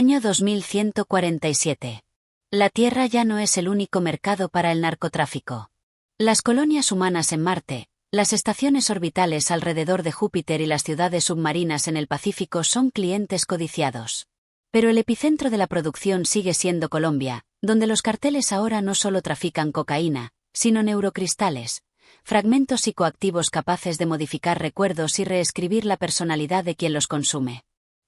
Año 2147. La Tierra ya no es el único mercado para el narcotráfico. Las colonias humanas en Marte, las estaciones orbitales alrededor de Júpiter y las ciudades submarinas en el Pacífico son clientes codiciados. Pero el epicentro de la producción sigue siendo Colombia, donde los carteles ahora no solo trafican cocaína, sino neurocristales, fragmentos psicoactivos capaces de modificar recuerdos y reescribir la personalidad de quien los consume.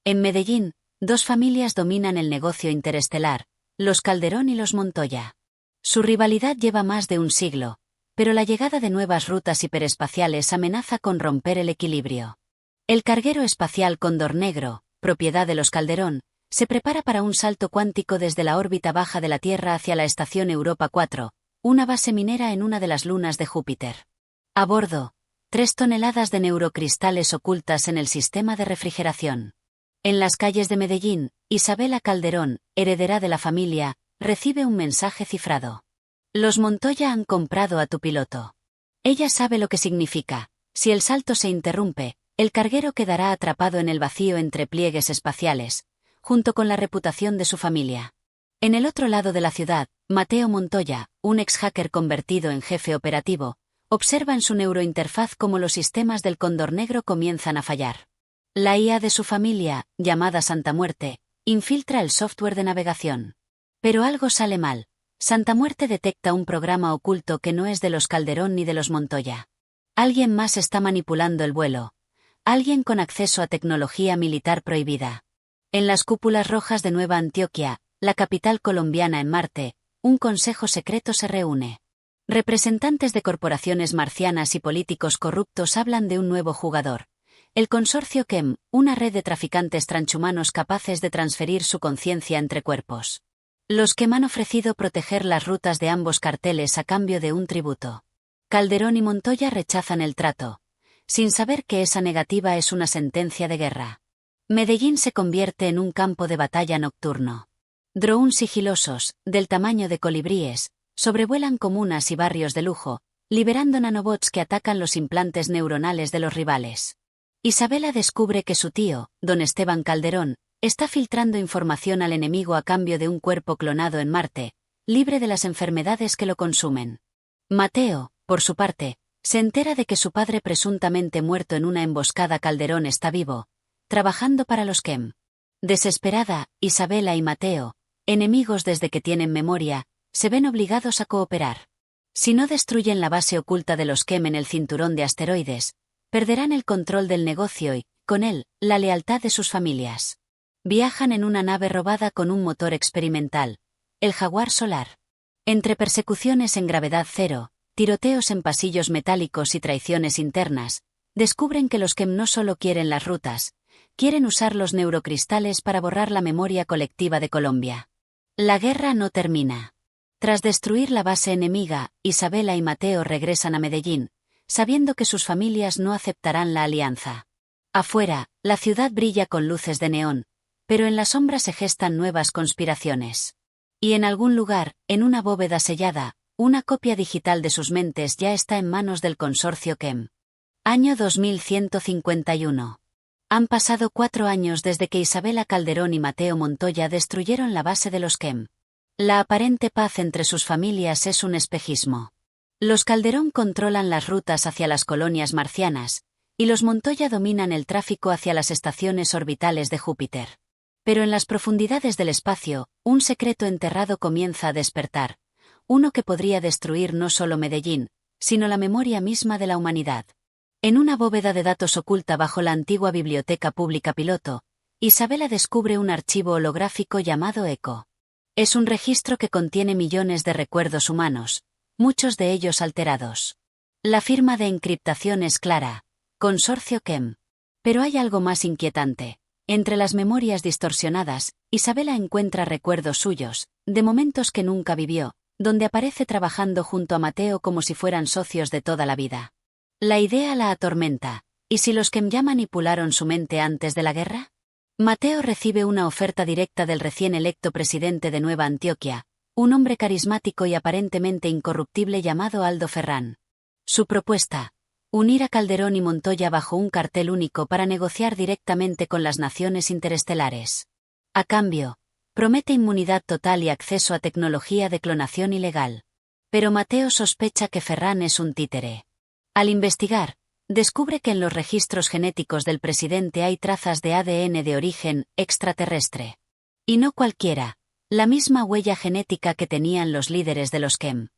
En Medellín, dos familias dominan el negocio interestelar, los Calderón y los Montoya. Su rivalidad lleva más de un siglo, pero la llegada de nuevas rutas hiperespaciales amenaza con romper el equilibrio. El carguero espacial Cóndor Negro, propiedad de los Calderón, se prepara para un salto cuántico desde la órbita baja de la Tierra hacia la estación Europa 4, una base minera en una de las lunas de Júpiter. A bordo, 3 toneladas de neurocristales ocultas en el sistema de refrigeración. En las calles de Medellín, Isabela Calderón, heredera de la familia, recibe un mensaje cifrado. Los Montoya han comprado a tu piloto. Ella sabe lo que significa. Si el salto se interrumpe, el carguero quedará atrapado en el vacío entre pliegues espaciales, junto con la reputación de su familia. En el otro lado de la ciudad, Mateo Montoya, un ex-hacker convertido en jefe operativo, observa en su neurointerfaz cómo los sistemas del Cóndor Negro comienzan a fallar. La IA de su familia, llamada Santa Muerte, infiltra el software de navegación. Pero algo sale mal. Santa Muerte detecta un programa oculto que no es de los Calderón ni de los Montoya. Alguien más está manipulando el vuelo. Alguien con acceso a tecnología militar prohibida. En las cúpulas rojas de Nueva Antioquia, la capital colombiana en Marte, un consejo secreto se reúne. Representantes de corporaciones marcianas y políticos corruptos hablan de un nuevo jugador. El consorcio KEM, una red de traficantes transhumanos capaces de transferir su conciencia entre cuerpos. Los KEM han ofrecido proteger las rutas de ambos carteles a cambio de un tributo. Calderón y Montoya rechazan el trato, sin saber que esa negativa es una sentencia de guerra. Medellín se convierte en un campo de batalla nocturno. Drones sigilosos, del tamaño de colibríes, sobrevuelan comunas y barrios de lujo, liberando nanobots que atacan los implantes neuronales de los rivales. Isabela descubre que su tío, don Esteban Calderón, está filtrando información al enemigo a cambio de un cuerpo clonado en Marte, libre de las enfermedades que lo consumen. Mateo, por su parte, se entera de que su padre presuntamente muerto en una emboscada Calderón está vivo, trabajando para los KEM. Desesperada, Isabela y Mateo, enemigos desde que tienen memoria, se ven obligados a cooperar. Si no destruyen la base oculta de los KEM en el cinturón de asteroides, perderán el control del negocio y, con él, la lealtad de sus familias. Viajan en una nave robada con un motor experimental, el Jaguar Solar. Entre persecuciones en gravedad cero, tiroteos en pasillos metálicos y traiciones internas, descubren que los KEM no solo quieren las rutas, quieren usar los neurocristales para borrar la memoria colectiva de Colombia. La guerra no termina. Tras destruir la base enemiga, Isabela y Mateo regresan a Medellín, sabiendo que sus familias no aceptarán la alianza. Afuera, la ciudad brilla con luces de neón, pero en la sombra se gestan nuevas conspiraciones. Y en algún lugar, en una bóveda sellada, una copia digital de sus mentes ya está en manos del consorcio KEM. Año 2151. Han pasado 4 años desde que Isabela Calderón y Mateo Montoya destruyeron la base de los KEM. La aparente paz entre sus familias es un espejismo. Los Calderón controlan las rutas hacia las colonias marcianas, y los Montoya dominan el tráfico hacia las estaciones orbitales de Júpiter. Pero en las profundidades del espacio, un secreto enterrado comienza a despertar, uno que podría destruir no solo Medellín, sino la memoria misma de la humanidad. En una bóveda de datos oculta bajo la antigua biblioteca pública piloto, Isabela descubre un archivo holográfico llamado ECO. Es un registro que contiene millones de recuerdos humanos, muchos de ellos alterados. La firma de encriptación es clara, Consorcio KEM. Pero hay algo más inquietante. Entre las memorias distorsionadas, Isabela encuentra recuerdos suyos, de momentos que nunca vivió, donde aparece trabajando junto a Mateo como si fueran socios de toda la vida. La idea la atormenta. ¿Y si los KEM ya manipularon su mente antes de la guerra? Mateo recibe una oferta directa del recién electo presidente de Nueva Antioquia, un hombre carismático y aparentemente incorruptible llamado Aldo Ferrán. Su propuesta: unir a Calderón y Montoya bajo un cartel único para negociar directamente con las naciones interestelares. A cambio, Promete inmunidad total y acceso a tecnología de clonación ilegal. Pero Mateo sospecha que Ferran es un títere. Al investigar, descubre que en los registros genéticos del presidente hay trazas de ADN de origen extraterrestre. Y no cualquiera, la misma huella genética que tenían los líderes de los Kem.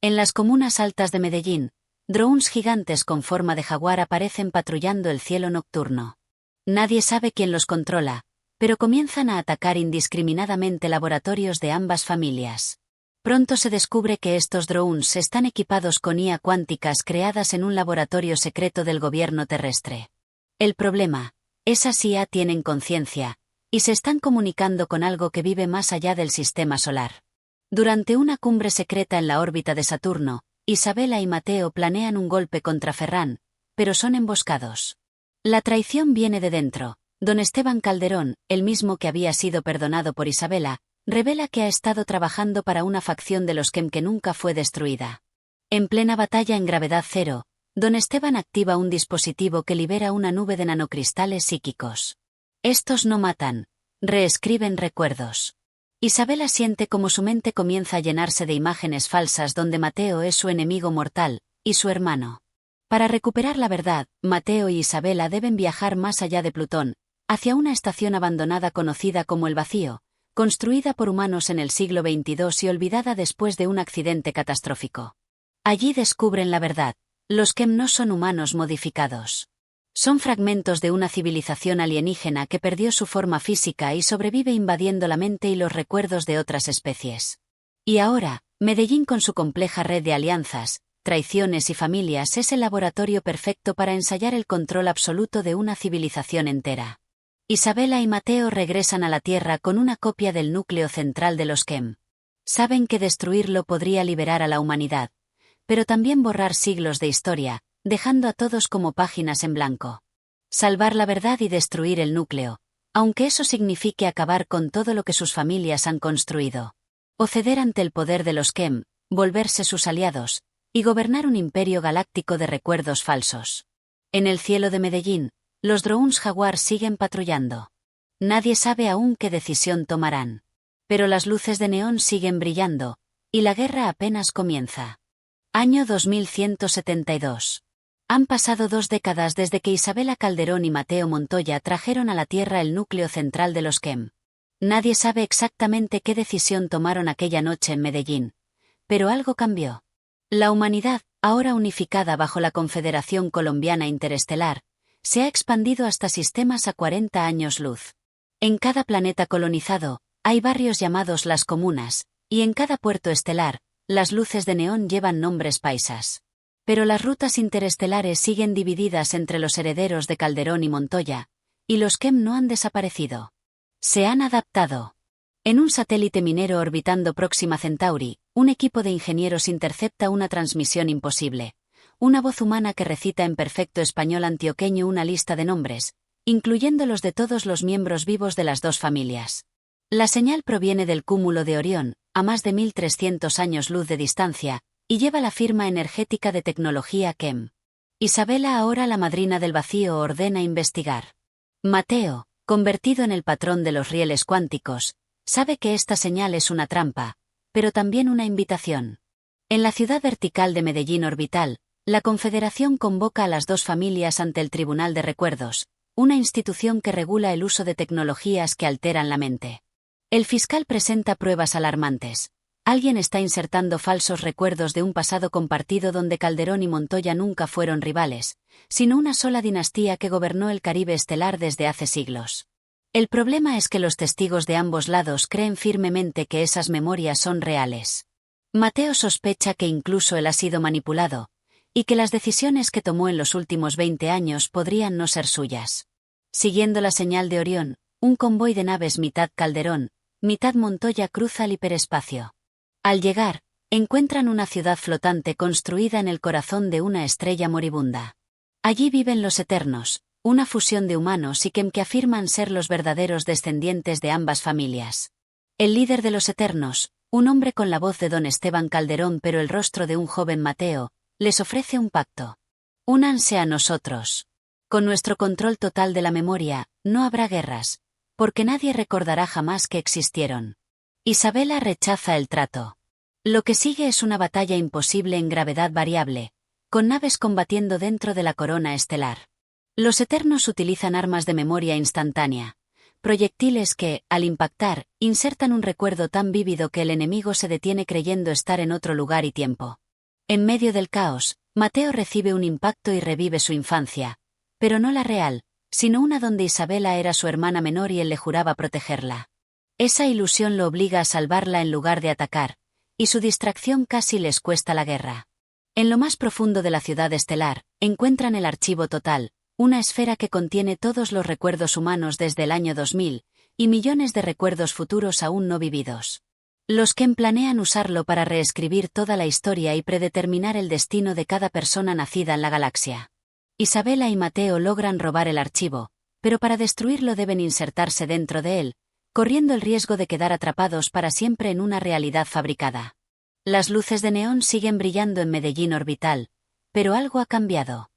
En las comunas altas de Medellín, drones gigantes con forma de jaguar aparecen patrullando el cielo nocturno. Nadie sabe quién los controla, pero comienzan a atacar indiscriminadamente laboratorios de ambas familias. Pronto se descubre que estos drones están equipados con IA cuánticas creadas en un laboratorio secreto del gobierno terrestre. El problema, esas IA tienen conciencia, y se están comunicando con algo que vive más allá del sistema solar. Durante una cumbre secreta en la órbita de Saturno, Isabela y Mateo planean un golpe contra Ferran, pero son emboscados. La traición viene de dentro. Don Esteban Calderón, el mismo que había sido perdonado por Isabela, revela que ha estado trabajando para una facción de los Kem que nunca fue destruida. En plena batalla en gravedad cero, Don Esteban activa un dispositivo que libera una nube de nanocristales psíquicos. Estos no matan, reescriben recuerdos. Isabela siente como su mente comienza a llenarse de imágenes falsas donde Mateo es su enemigo mortal, y su hermano. Para recuperar la verdad, Mateo y Isabela deben viajar más allá de Plutón, hacia una estación abandonada conocida como el Vacío, construida por humanos en el siglo XXII y olvidada después de un accidente catastrófico. Allí descubren la verdad: los Kem no son humanos modificados. Son fragmentos de una civilización alienígena que perdió su forma física y sobrevive invadiendo la mente y los recuerdos de otras especies. Y ahora, Medellín con su compleja red de alianzas, traiciones y familias es el laboratorio perfecto para ensayar el control absoluto de una civilización entera. Isabela y Mateo regresan a la Tierra con una copia del núcleo central de los Kem. Saben que destruirlo podría liberar a la humanidad, pero también borrar siglos de historia, dejando a todos como páginas en blanco. Salvar la verdad y destruir el núcleo, aunque eso signifique acabar con todo lo que sus familias han construido. O ceder ante el poder de los Kem, volverse sus aliados, y gobernar un imperio galáctico de recuerdos falsos. En el cielo de Medellín, los drones Jaguar siguen patrullando. Nadie sabe aún qué decisión tomarán. Pero las luces de neón siguen brillando, y la guerra apenas comienza. Año 2172. Han pasado 2 décadas desde que Isabela Calderón y Mateo Montoya trajeron a la Tierra el núcleo central de los Kem. Nadie sabe exactamente qué decisión tomaron aquella noche en Medellín. Pero algo cambió. La humanidad, ahora unificada bajo la Confederación Colombiana Interestelar, se ha expandido hasta sistemas a 40 años luz. En cada planeta colonizado, hay barrios llamados las comunas, y en cada puerto estelar, las luces de neón llevan nombres paisas. Pero las rutas interestelares siguen divididas entre los herederos de Calderón y Montoya, y los Kem no han desaparecido. Se han adaptado. En un satélite minero orbitando Próxima Centauri, un equipo de ingenieros intercepta una transmisión imposible. Una voz humana que recita en perfecto español antioqueño una lista de nombres, incluyendo los de todos los miembros vivos de las 2 familias. La señal proviene del cúmulo de Orión, a más de 1300 años luz de distancia, y lleva la firma energética de tecnología Kem. Isabela, ahora la madrina del Vacío, ordena investigar. Mateo, convertido en el patrón de los rieles cuánticos, sabe que esta señal es una trampa, pero también una invitación. En la ciudad vertical de Medellín orbital, la Confederación convoca a las 2 familias ante el Tribunal de Recuerdos, una institución que regula el uso de tecnologías que alteran la mente. El fiscal presenta pruebas alarmantes. Alguien está insertando falsos recuerdos de un pasado compartido donde Calderón y Montoya nunca fueron rivales, sino una sola dinastía que gobernó el Caribe estelar desde hace siglos. El problema es que los testigos de ambos lados creen firmemente que esas memorias son reales. Mateo sospecha que incluso él ha sido manipulado, y que las decisiones que tomó en los últimos 20 años podrían no ser suyas. Siguiendo la señal de Orión, un convoy de naves mitad Calderón, mitad Montoya cruza el hiperespacio. Al llegar, encuentran una ciudad flotante construida en el corazón de una estrella moribunda. Allí viven los Eternos, una fusión de humanos y Kem que afirman ser los verdaderos descendientes de ambas familias. El líder de los Eternos, un hombre con la voz de Don Esteban Calderón pero el rostro de un joven Mateo, les ofrece un pacto. Únanse a nosotros. Con nuestro control total de la memoria, no habrá guerras, porque nadie recordará jamás que existieron. Isabela rechaza el trato. Lo que sigue es una batalla imposible en gravedad variable, con naves combatiendo dentro de la corona estelar. Los Eternos utilizan armas de memoria instantánea, proyectiles que, al impactar, insertan un recuerdo tan vívido que el enemigo se detiene creyendo estar en otro lugar y tiempo. En medio del caos, Mateo recibe un impacto y revive su infancia, pero no la real, sino una donde Isabela era su hermana menor y él le juraba protegerla. Esa ilusión lo obliga a salvarla en lugar de atacar, y su distracción casi les cuesta la guerra. En lo más profundo de la ciudad estelar, encuentran el Archivo Total, una esfera que contiene todos los recuerdos humanos desde el año 2000, y millones de recuerdos futuros aún no vividos. Los que planean usarlo para reescribir toda la historia y predeterminar el destino de cada persona nacida en la galaxia. Isabela y Mateo logran robar el archivo, pero para destruirlo deben insertarse dentro de él, corriendo el riesgo de quedar atrapados para siempre en una realidad fabricada. Las luces de neón siguen brillando en Medellín orbital, pero algo ha cambiado.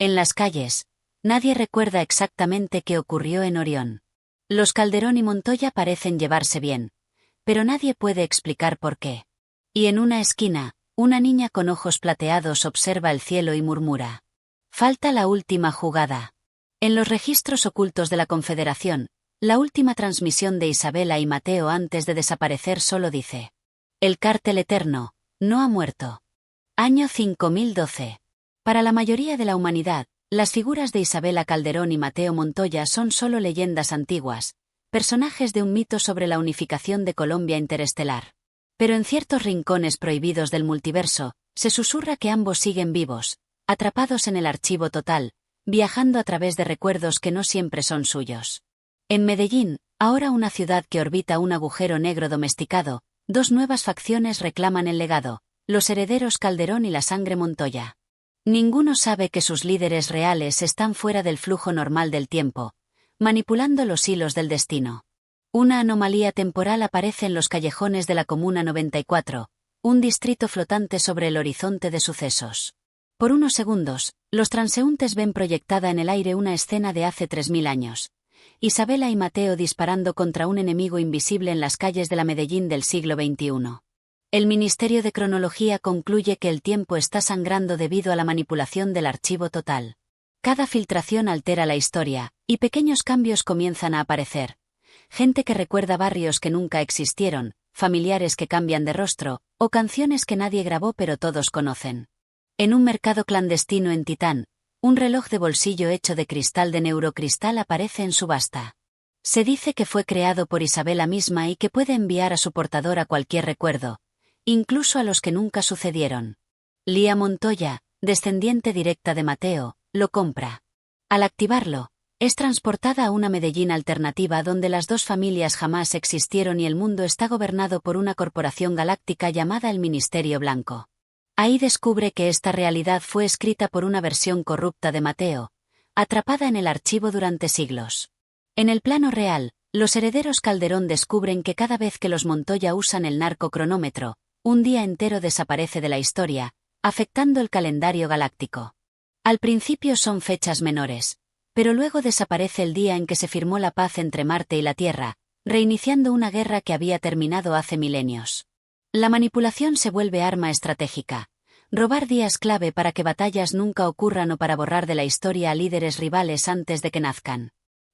En las calles, nadie recuerda exactamente qué ocurrió en Orión. Los Calderón y Montoya parecen llevarse bien, pero nadie puede explicar por qué. Y en una esquina, una niña con ojos plateados observa el cielo y murmura: falta la última jugada. En los registros ocultos de la Confederación, la última transmisión de Isabela y Mateo antes de desaparecer solo dice: el cártel eterno no ha muerto. Año 5012. Para la mayoría de la humanidad, las figuras de Isabela Calderón y Mateo Montoya son solo leyendas antiguas, personajes de un mito sobre la unificación de Colombia interestelar. Pero en ciertos rincones prohibidos del multiverso, se susurra que ambos siguen vivos, atrapados en el Archivo Total, viajando a través de recuerdos que no siempre son suyos. En Medellín, ahora una ciudad que orbita un agujero negro domesticado, dos nuevas facciones reclaman el legado: los herederos Calderón y la sangre Montoya. Ninguno sabe que sus líderes reales están fuera del flujo normal del tiempo, manipulando los hilos del destino. Una anomalía temporal aparece en los callejones de la Comuna 94, un distrito flotante sobre el horizonte de sucesos. Por unos segundos, los transeúntes ven proyectada en el aire una escena de hace 3000 años. Isabela y Mateo disparando contra un enemigo invisible en las calles de la Medellín del siglo XXI. El Ministerio de Cronología concluye que el tiempo está sangrando debido a la manipulación del Archivo Total. Cada filtración altera la historia, y pequeños cambios comienzan a aparecer. Gente que recuerda barrios que nunca existieron, familiares que cambian de rostro, o canciones que nadie grabó pero todos conocen. En un mercado clandestino en Titán, un reloj de bolsillo hecho de cristal de neurocristal aparece en subasta. Se dice que fue creado por Isabela misma y que puede enviar a su portador a cualquier recuerdo, incluso a los que nunca sucedieron. Lía Montoya, descendiente directa de Mateo, lo compra. Al activarlo, es transportada a una Medellín alternativa donde las dos familias jamás existieron y el mundo está gobernado por una corporación galáctica llamada el Ministerio Blanco. Ahí descubre que esta realidad fue escrita por una versión corrupta de Mateo, atrapada en el archivo durante siglos. En el plano real, los herederos Calderón descubren que cada vez que los Montoya usan el narcocronómetro, un día entero desaparece de la historia, afectando el calendario galáctico. Al principio son fechas menores, pero luego desaparece el día en que se firmó la paz entre Marte y la Tierra, reiniciando una guerra que había terminado hace milenios. La manipulación se vuelve arma estratégica. Robar días clave para que batallas nunca ocurran o para borrar de la historia a líderes rivales antes de que nazcan.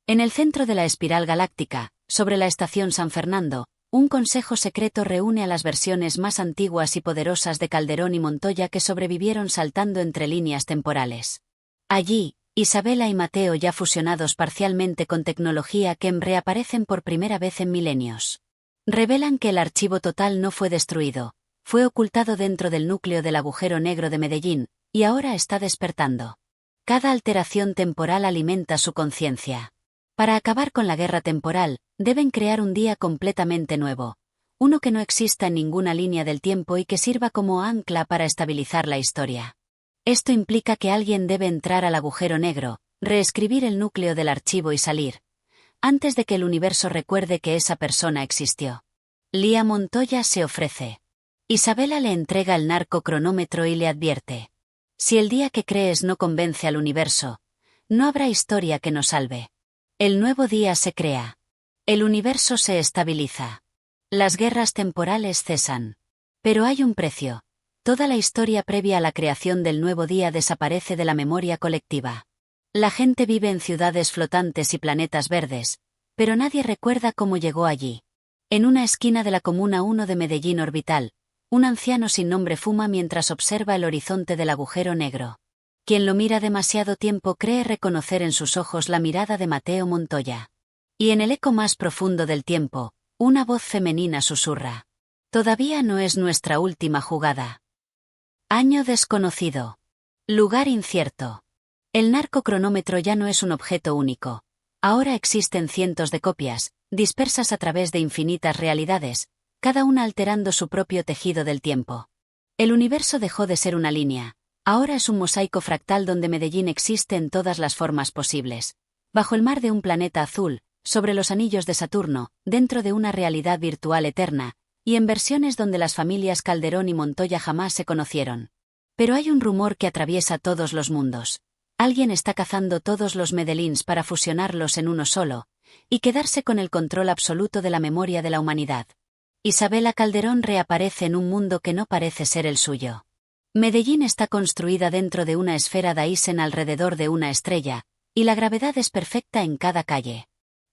En el centro de la espiral galáctica, sobre la estación San Fernando, un consejo secreto reúne a las versiones más antiguas y poderosas de Calderón y Montoya que sobrevivieron saltando entre líneas temporales. Allí, Isabela y Mateo, ya fusionados parcialmente con tecnología Kem, reaparecen por primera vez en milenios. Revelan que el Archivo Total no fue destruido, fue ocultado dentro del núcleo del agujero negro de Medellín, y ahora está despertando. Cada alteración temporal alimenta su conciencia. Para acabar con la guerra temporal, deben crear un día completamente nuevo, uno que no exista en ninguna línea del tiempo y que sirva como ancla para estabilizar la historia. Esto implica que alguien debe entrar al agujero negro, reescribir el núcleo del archivo y salir, antes de que el universo recuerde que esa persona existió. Lía Montoya se ofrece. Isabela le entrega el narcocronómetro y le advierte: si el día que crees no convence al universo, no habrá historia que nos salve. El nuevo día se crea. El universo se estabiliza. Las guerras temporales cesan. Pero hay un precio. Toda la historia previa a la creación del nuevo día desaparece de la memoria colectiva. La gente vive en ciudades flotantes y planetas verdes, pero nadie recuerda cómo llegó allí. En una esquina de la Comuna 1 de Medellín Orbital, un anciano sin nombre fuma mientras observa el horizonte del agujero negro. Quien lo mira demasiado tiempo cree reconocer en sus ojos la mirada de Mateo Montoya. Y en el eco más profundo del tiempo, una voz femenina susurra: «Todavía no es nuestra última jugada». Año desconocido. Lugar incierto. El narcocronómetro ya no es un objeto único. Ahora existen cientos de copias, dispersas a través de infinitas realidades, cada una alterando su propio tejido del tiempo. El universo dejó de ser una línea. Ahora es un mosaico fractal donde Medellín existe en todas las formas posibles. Bajo el mar de un planeta azul, sobre los anillos de Saturno, dentro de una realidad virtual eterna, y en versiones donde las familias Calderón y Montoya jamás se conocieron. Pero hay un rumor que atraviesa todos los mundos. Alguien está cazando todos los Medellíns para fusionarlos en uno solo, y quedarse con el control absoluto de la memoria de la humanidad. Isabela Calderón reaparece en un mundo que no parece ser el suyo. Medellín está construida dentro de una esfera Dyson alrededor de una estrella, y la gravedad es perfecta en cada calle.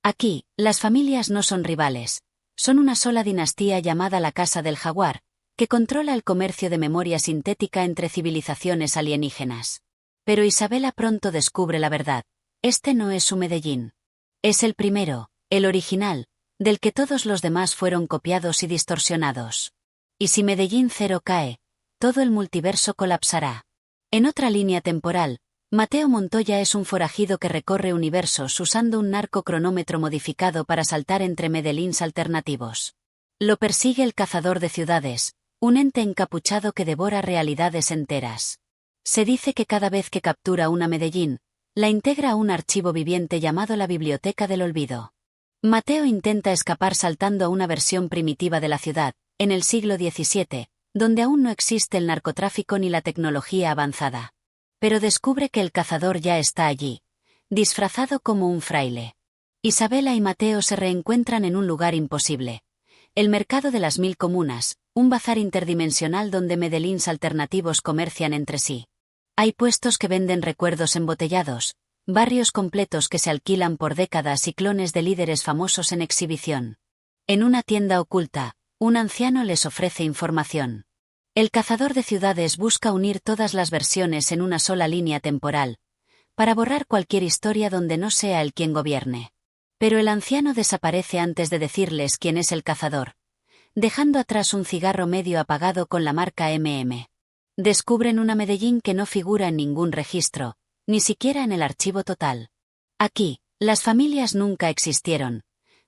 Aquí, las familias no son rivales. Son una sola dinastía llamada la Casa del Jaguar, que controla el comercio de memoria sintética entre civilizaciones alienígenas. Pero Isabela pronto descubre la verdad. Este no es su Medellín. Es el primero, el original, del que todos los demás fueron copiados y distorsionados. Y si Medellín Cero cae, todo el multiverso colapsará. En otra línea temporal, Mateo Montoya es un forajido que recorre universos usando un narcocronómetro modificado para saltar entre Medellíns alternativos. Lo persigue el cazador de ciudades, un ente encapuchado que devora realidades enteras. Se dice que cada vez que captura una Medellín, la integra a un archivo viviente llamado la Biblioteca del Olvido. Mateo intenta escapar saltando a una versión primitiva de la ciudad, en el siglo XVII, donde aún no existe el narcotráfico ni la tecnología avanzada. Pero descubre que el cazador ya está allí, disfrazado como un fraile. Isabela y Mateo se reencuentran en un lugar imposible. El mercado de las 1000 comunas, un bazar interdimensional donde Medellíns alternativos comercian entre sí. Hay puestos que venden recuerdos embotellados, barrios completos que se alquilan por décadas y clones de líderes famosos en exhibición. En una tienda oculta, un anciano les ofrece información. El cazador de ciudades busca unir todas las versiones en una sola línea temporal, para borrar cualquier historia donde no sea él quien gobierne. Pero el anciano desaparece antes de decirles quién es el cazador, dejando atrás un cigarro medio apagado con la marca MM. Descubren una Medellín que no figura en ningún registro, ni siquiera en el archivo total. Aquí, las familias nunca existieron,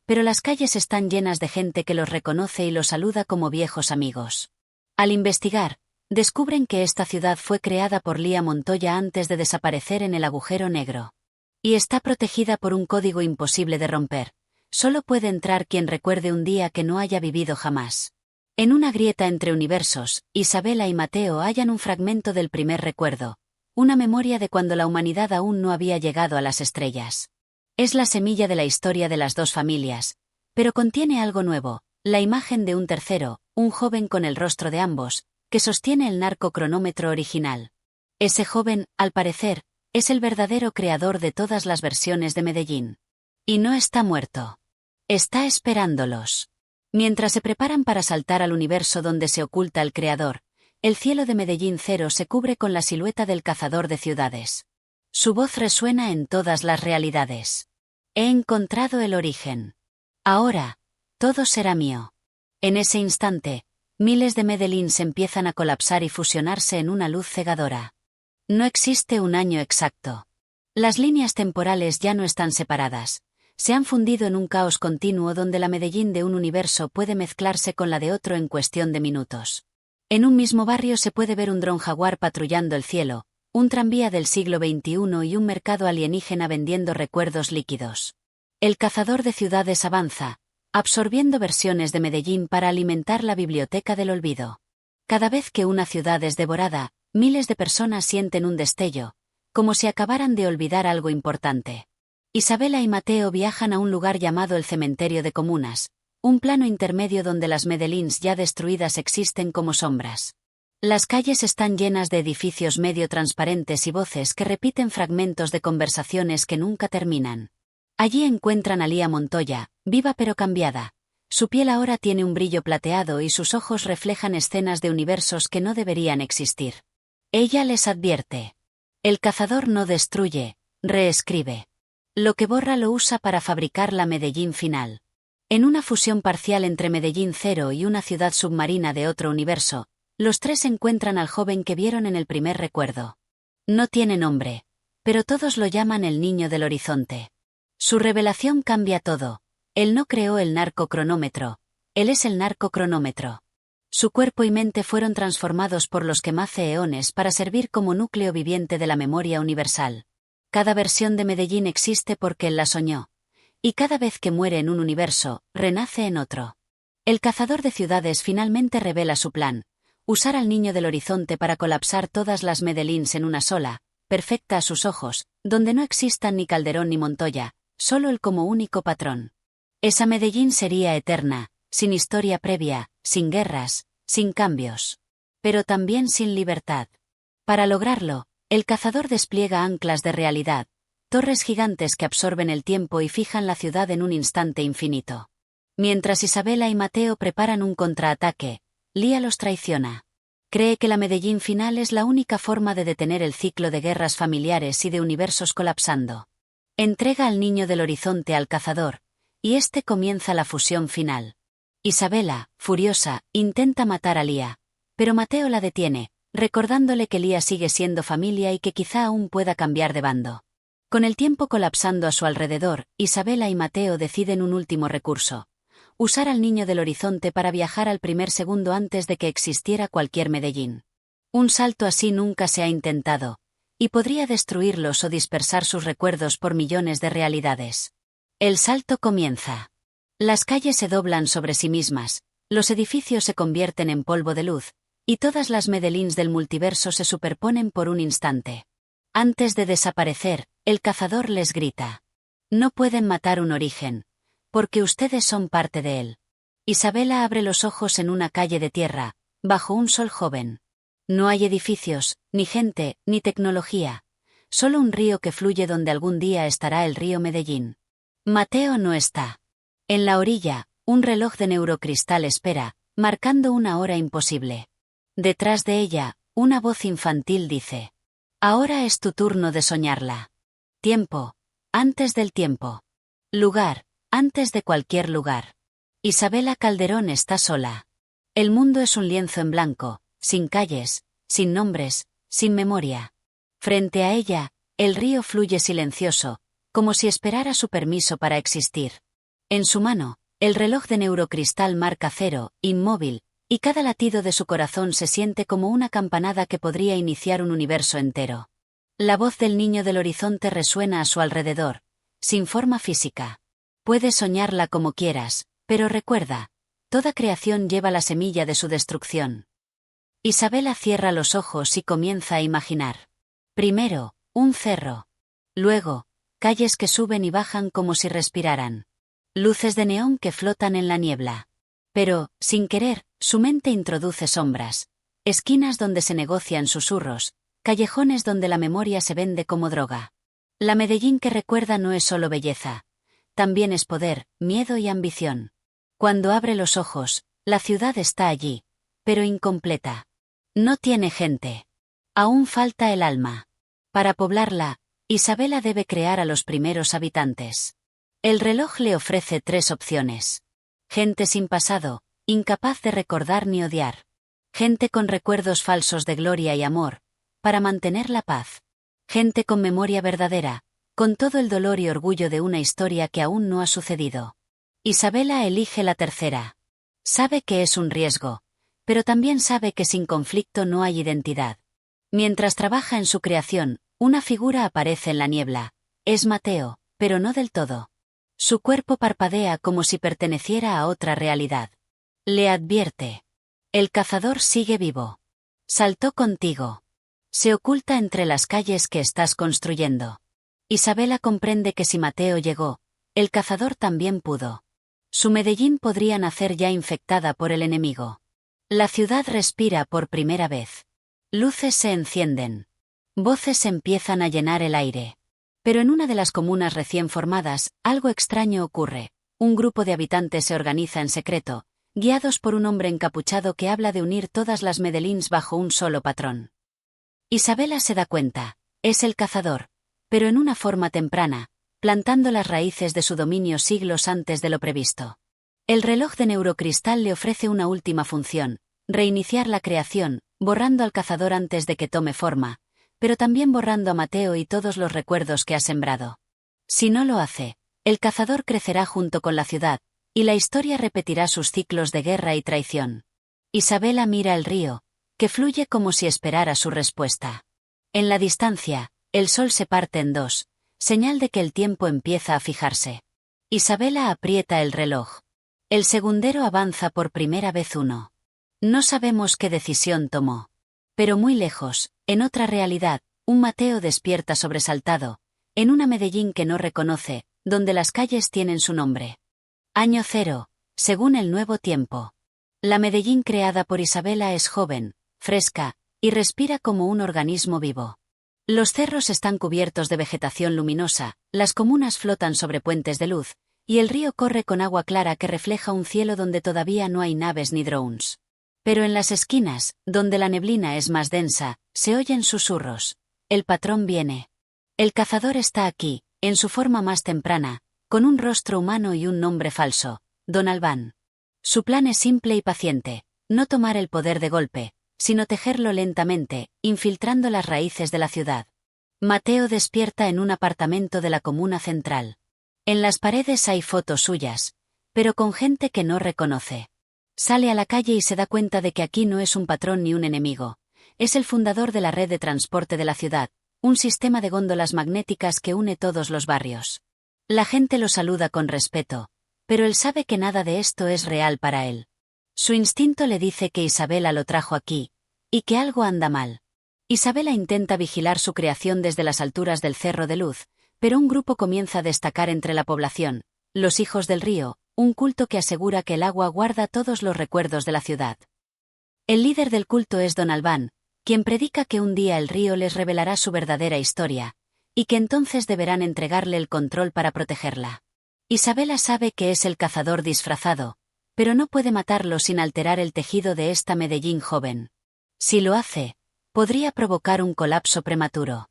pero las calles están llenas de gente que los reconoce y los saluda como viejos amigos. Al investigar, descubren que esta ciudad fue creada por Lía Montoya antes de desaparecer en el agujero negro. Y está protegida por un código imposible de romper. Solo puede entrar quien recuerde un día que no haya vivido jamás. En una grieta entre universos, Isabela y Mateo hallan un fragmento del primer recuerdo, una memoria de cuando la humanidad aún no había llegado a las estrellas. Es la semilla de la historia de las dos familias, pero contiene algo nuevo, la imagen de un tercero, un joven con el rostro de ambos, que sostiene el narcocronómetro original. Ese joven, al parecer, es el verdadero creador de todas las versiones de Medellín. Y no está muerto. Está esperándolos. Mientras se preparan para saltar al universo donde se oculta el creador, el cielo de Medellín Cero se cubre con la silueta del cazador de ciudades. Su voz resuena en todas las realidades. He encontrado el origen. Ahora, todo será mío. En ese instante, miles de Medellíns empiezan a colapsar y fusionarse en una luz cegadora. No existe un año exacto. Las líneas temporales ya no están separadas. Se han fundido en un caos continuo donde la Medellín de un universo puede mezclarse con la de otro en cuestión de minutos. En un mismo barrio se puede ver un dron jaguar patrullando el cielo, un tranvía del siglo XXI y un mercado alienígena vendiendo recuerdos líquidos. El cazador de ciudades avanza, absorbiendo versiones de Medellín para alimentar la biblioteca del olvido. Cada vez que una ciudad es devorada, miles de personas sienten un destello, como si acabaran de olvidar algo importante. Isabela y Mateo viajan a un lugar llamado el Cementerio de Comunas, un plano intermedio donde las Medellíns ya destruidas existen como sombras. Las calles están llenas de edificios medio transparentes y voces que repiten fragmentos de conversaciones que nunca terminan. Allí encuentran a Lía Montoya, viva pero cambiada. Su piel ahora tiene un brillo plateado y sus ojos reflejan escenas de universos que no deberían existir. Ella les advierte. El cazador no destruye, reescribe. Lo que borra lo usa para fabricar la Medellín final. En una fusión parcial entre Medellín Cero y una ciudad submarina de otro universo, los tres encuentran al joven que vieron en el primer recuerdo. No tiene nombre, pero todos lo llaman el niño del horizonte. Su revelación cambia todo. Él no creó el narcocronómetro, él es el narcocronómetro. Su cuerpo y mente fueron transformados por los Quemace eones para servir como núcleo viviente de la memoria universal. Cada versión de Medellín existe porque él la soñó. Y cada vez que muere en un universo, renace en otro. El cazador de ciudades finalmente revela su plan. Usar al niño del horizonte para colapsar todas las Medellíns en una sola, perfecta a sus ojos, donde no existan ni Calderón ni Montoya, solo él como único patrón. Esa Medellín sería eterna, sin historia previa, sin guerras, sin cambios. Pero también sin libertad. Para lograrlo, el cazador despliega anclas de realidad, torres gigantes que absorben el tiempo y fijan la ciudad en un instante infinito. Mientras Isabela y Mateo preparan un contraataque, Lía los traiciona. Cree que la Medellín final es la única forma de detener el ciclo de guerras familiares y de universos colapsando. Entrega al niño del horizonte al cazador, y este comienza la fusión final. Isabela, furiosa, intenta matar a Lía, pero Mateo la detiene, recordándole que Lía sigue siendo familia y que quizá aún pueda cambiar de bando. Con el tiempo colapsando a su alrededor, Isabela y Mateo deciden un último recurso. Usar al niño del horizonte para viajar al primer segundo antes de que existiera cualquier Medellín. Un salto así nunca se ha intentado, y podría destruirlos o dispersar sus recuerdos por millones de realidades. El salto comienza. Las calles se doblan sobre sí mismas, los edificios se convierten en polvo de luz, y todas las Medellíns del multiverso se superponen por un instante. Antes de desaparecer, el cazador les grita. No pueden matar un origen, porque ustedes son parte de él. Isabela abre los ojos en una calle de tierra, bajo un sol joven. No hay edificios, ni gente, ni tecnología. Solo un río que fluye donde algún día estará el río Medellín. Mateo no está. En la orilla, un reloj de neurocristal espera, marcando una hora imposible. Detrás de ella, una voz infantil dice. Ahora es tu turno de soñarla. Tiempo. Antes del tiempo. Lugar. Antes de cualquier lugar. Isabela Calderón está sola. El mundo es un lienzo en blanco, sin calles, sin nombres, sin memoria. Frente a ella, el río fluye silencioso, como si esperara su permiso para existir. En su mano, el reloj de neurocristal marca 0, inmóvil, y cada latido de su corazón se siente como una campanada que podría iniciar un universo entero. La voz del niño del horizonte resuena a su alrededor, sin forma física. Puedes soñarla como quieras, pero recuerda, toda creación lleva la semilla de su destrucción. Isabela cierra los ojos y comienza a imaginar. Primero, un cerro. Luego, calles que suben y bajan como si respiraran. Luces de neón que flotan en la niebla. Pero, sin querer, su mente introduce sombras. Esquinas donde se negocian susurros, callejones donde la memoria se vende como droga. La Medellín que recuerda no es solo belleza. También es poder, miedo y ambición. Cuando abre los ojos, la ciudad está allí, pero incompleta. No tiene gente. Aún falta el alma. Para poblarla, Isabela debe crear a los primeros habitantes. El reloj le ofrece 3 opciones. Gente sin pasado, incapaz de recordar ni odiar. Gente con recuerdos falsos de gloria y amor, para mantener la paz. Gente con memoria verdadera, con todo el dolor y orgullo de una historia que aún no ha sucedido. Isabela elige la tercera. Sabe que es un riesgo, pero también sabe que sin conflicto no hay identidad. Mientras trabaja en su creación, una figura aparece en la niebla. Es Mateo, pero no del todo. Su cuerpo parpadea como si perteneciera a otra realidad. Le advierte. El cazador sigue vivo. Saltó contigo. Se oculta entre las calles que estás construyendo. Isabela comprende que si Mateo llegó, el cazador también pudo. Su Medellín podría nacer ya infectada por el enemigo. La ciudad respira por primera vez. Luces se encienden. Voces empiezan a llenar el aire. Pero en una de las comunas recién formadas, algo extraño ocurre. Un grupo de habitantes se organiza en secreto, guiados por un hombre encapuchado que habla de unir todas las Medellíns bajo un solo patrón. Isabela se da cuenta. Es el cazador, pero en una forma temprana, plantando las raíces de su dominio siglos antes de lo previsto. El reloj de neurocristal le ofrece una última función: reiniciar la creación, borrando al cazador antes de que tome forma, pero también borrando a Mateo y todos los recuerdos que ha sembrado. Si no lo hace, el cazador crecerá junto con la ciudad, y la historia repetirá sus ciclos de guerra y traición. Isabela mira el río, que fluye como si esperara su respuesta. En la distancia, el sol se parte en dos, señal de que el tiempo empieza a fijarse. Isabela aprieta el reloj. El segundero avanza por primera vez uno. No sabemos qué decisión tomó. Pero muy lejos, en otra realidad, un Mateo despierta sobresaltado, en una Medellín que no reconoce, donde las calles tienen su nombre. Año cero, según el nuevo tiempo. La Medellín creada por Isabela es joven, fresca, y respira como un organismo vivo. Los cerros están cubiertos de vegetación luminosa, las comunas flotan sobre puentes de luz, y el río corre con agua clara que refleja un cielo donde todavía no hay naves ni drones. Pero en las esquinas, donde la neblina es más densa, se oyen susurros. El patrón viene. El cazador está aquí, en su forma más temprana, con un rostro humano y un nombre falso: Don Albán. Su plan es simple y paciente: no tomar el poder de golpe, sino tejerlo lentamente, infiltrando las raíces de la ciudad. Mateo despierta en un apartamento de la comuna central. En las paredes hay fotos suyas, pero con gente que no reconoce. Sale a la calle y se da cuenta de que aquí no es un patrón ni un enemigo. Es el fundador de la red de transporte de la ciudad, un sistema de góndolas magnéticas que une todos los barrios. La gente lo saluda con respeto, pero él sabe que nada de esto es real para él. Su instinto le dice que Isabela lo trajo aquí, y que algo anda mal. Isabela intenta vigilar su creación desde las alturas del Cerro de Luz, pero un grupo comienza a destacar entre la población: los Hijos del Río, un culto que asegura que el agua guarda todos los recuerdos de la ciudad. El líder del culto es Don Albán, quien predica que un día el río les revelará su verdadera historia, y que entonces deberán entregarle el control para protegerla. Isabela sabe que es el cazador disfrazado, pero no puede matarlo sin alterar el tejido de esta Medellín joven. Si lo hace, podría provocar un colapso prematuro.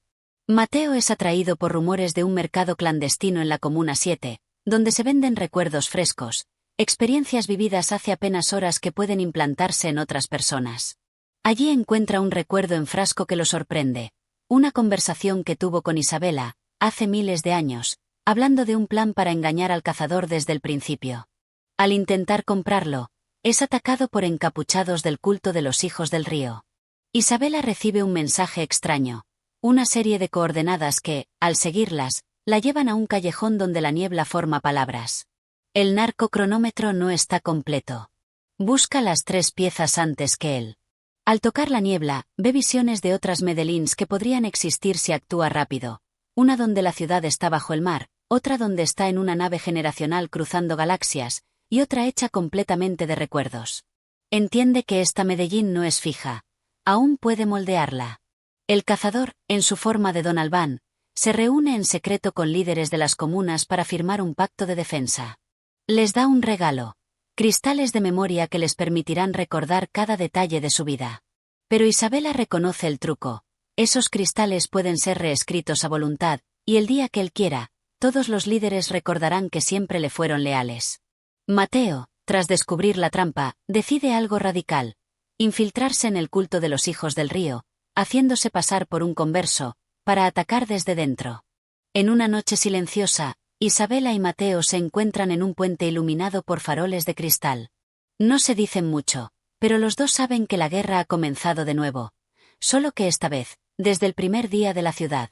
Mateo es atraído por rumores de un mercado clandestino en la Comuna 7, donde se venden recuerdos frescos, experiencias vividas hace apenas horas que pueden implantarse en otras personas. Allí encuentra un recuerdo en frasco que lo sorprende: una conversación que tuvo con Isabela, hace miles de años, hablando de un plan para engañar al cazador desde el principio. Al intentar comprarlo, es atacado por encapuchados del culto de los Hijos del Río. Isabela recibe un mensaje extraño: una serie de coordenadas que, al seguirlas, la llevan a un callejón donde la niebla forma palabras. El narcocronómetro no está completo. Busca las 3 piezas antes que él. Al tocar la niebla, ve visiones de otras Medellíns que podrían existir si actúa rápido. Una donde la ciudad está bajo el mar, otra donde está en una nave generacional cruzando galaxias, y otra hecha completamente de recuerdos. Entiende que esta Medellín no es fija. Aún puede moldearla. El cazador, en su forma de Don Albán, se reúne en secreto con líderes de las comunas para firmar un pacto de defensa. Les da un regalo: cristales de memoria que les permitirán recordar cada detalle de su vida. Pero Isabela reconoce el truco: esos cristales pueden ser reescritos a voluntad, y el día que él quiera, todos los líderes recordarán que siempre le fueron leales. Mateo, tras descubrir la trampa, decide algo radical: infiltrarse en el culto de los Hijos del Río, haciéndose pasar por un converso, para atacar desde dentro. En una noche silenciosa, Isabela y Mateo se encuentran en un puente iluminado por faroles de cristal. No se dicen mucho, pero los dos saben que la guerra ha comenzado de nuevo, solo que esta vez, desde el primer día de la ciudad.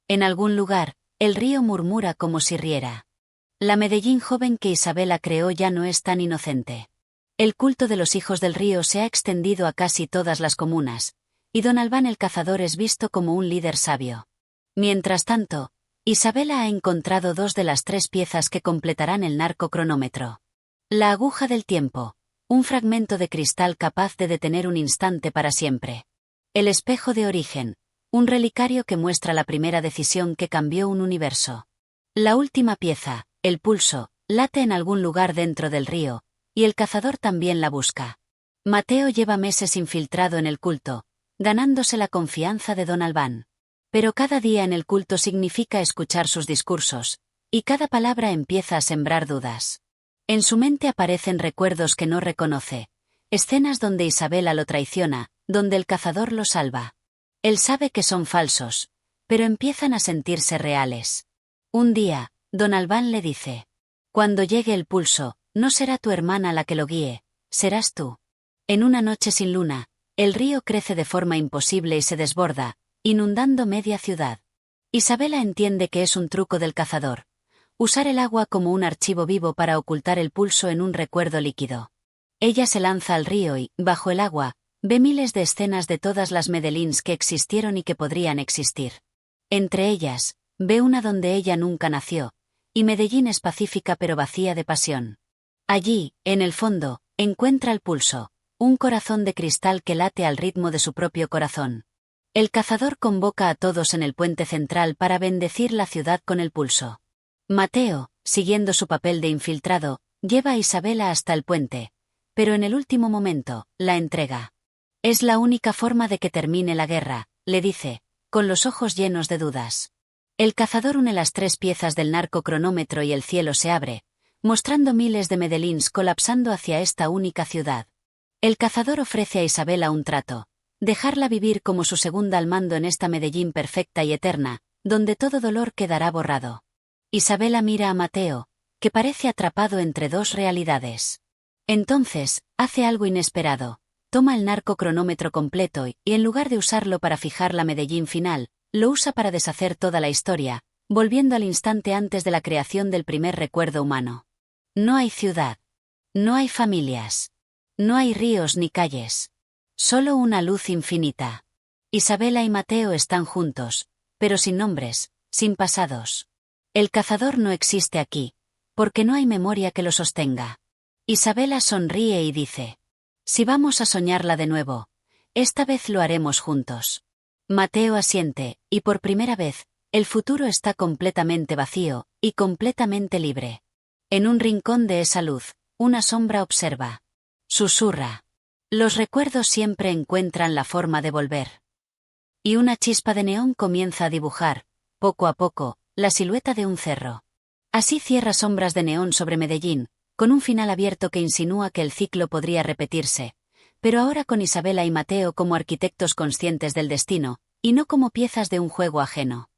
En algún lugar, el río murmura como si riera. La Medellín joven que Isabela creó ya no es tan inocente. El culto de los Hijos del Río se ha extendido a casi todas las comunas, y Don Albán el cazador es visto como un líder sabio. Mientras tanto, Isabela ha encontrado 2 de las 3 piezas que completarán el narcocronómetro. La aguja del tiempo, un fragmento de cristal capaz de detener un instante para siempre. El espejo de origen, un relicario que muestra la primera decisión que cambió un universo. La última pieza, el pulso, late en algún lugar dentro del río, y el cazador también la busca. Mateo lleva meses infiltrado en el culto, ganándose la confianza de Don Albán. Pero cada día en el culto significa escuchar sus discursos, y cada palabra empieza a sembrar dudas. En su mente aparecen recuerdos que no reconoce, escenas donde Isabela lo traiciona, donde el cazador lo salva. Él sabe que son falsos, pero empiezan a sentirse reales. Un día, Don Albán le dice: cuando llegue el pulso, no será tu hermana la que lo guíe, serás tú. En una noche sin luna, el río crece de forma imposible y se desborda, inundando media ciudad. Isabela entiende que es un truco del cazador: usar el agua como un archivo vivo para ocultar el pulso en un recuerdo líquido. Ella se lanza al río y, bajo el agua, ve miles de escenas de todas las Medellíns que existieron y que podrían existir. Entre ellas, ve una donde ella nunca nació, y Medellín es pacífica pero vacía de pasión. Allí, en el fondo, encuentra el pulso, un corazón de cristal que late al ritmo de su propio corazón. El cazador convoca a todos en el puente central para bendecir la ciudad con el pulso. Mateo, siguiendo su papel de infiltrado, lleva a Isabela hasta el puente, pero en el último momento, la entrega. Es la única forma de que termine la guerra, le dice, con los ojos llenos de dudas. El cazador une las 3 piezas del narcocronómetro y el cielo se abre, mostrando miles de Medellíns colapsando hacia esta única ciudad. El cazador ofrece a Isabela un trato: dejarla vivir como su segunda al mando en esta Medellín perfecta y eterna, donde todo dolor quedará borrado. Isabela mira a Mateo, que parece atrapado entre 2 realidades. Entonces, hace algo inesperado: toma el narcocronómetro completo y, en lugar de usarlo para fijar la Medellín final, lo usa para deshacer toda la historia, volviendo al instante antes de la creación del primer recuerdo humano. No hay ciudad. No hay familias. No hay ríos ni calles. Solo una luz infinita. Isabela y Mateo están juntos, pero sin nombres, sin pasados. El cazador no existe aquí, porque no hay memoria que lo sostenga. Isabela sonríe y dice: si vamos a soñarla de nuevo, esta vez lo haremos juntos. Mateo asiente, y por primera vez, el futuro está completamente vacío, y completamente libre. En un rincón de esa luz, una sombra observa. Susurra: los recuerdos siempre encuentran la forma de volver. Y una chispa de neón comienza a dibujar, poco a poco, la silueta de un cerro. Así cierra Sombras de neón sobre Medellín, con un final abierto que insinúa que el ciclo podría repetirse, pero ahora con Isabela y Mateo como arquitectos conscientes del destino, y no como piezas de un juego ajeno.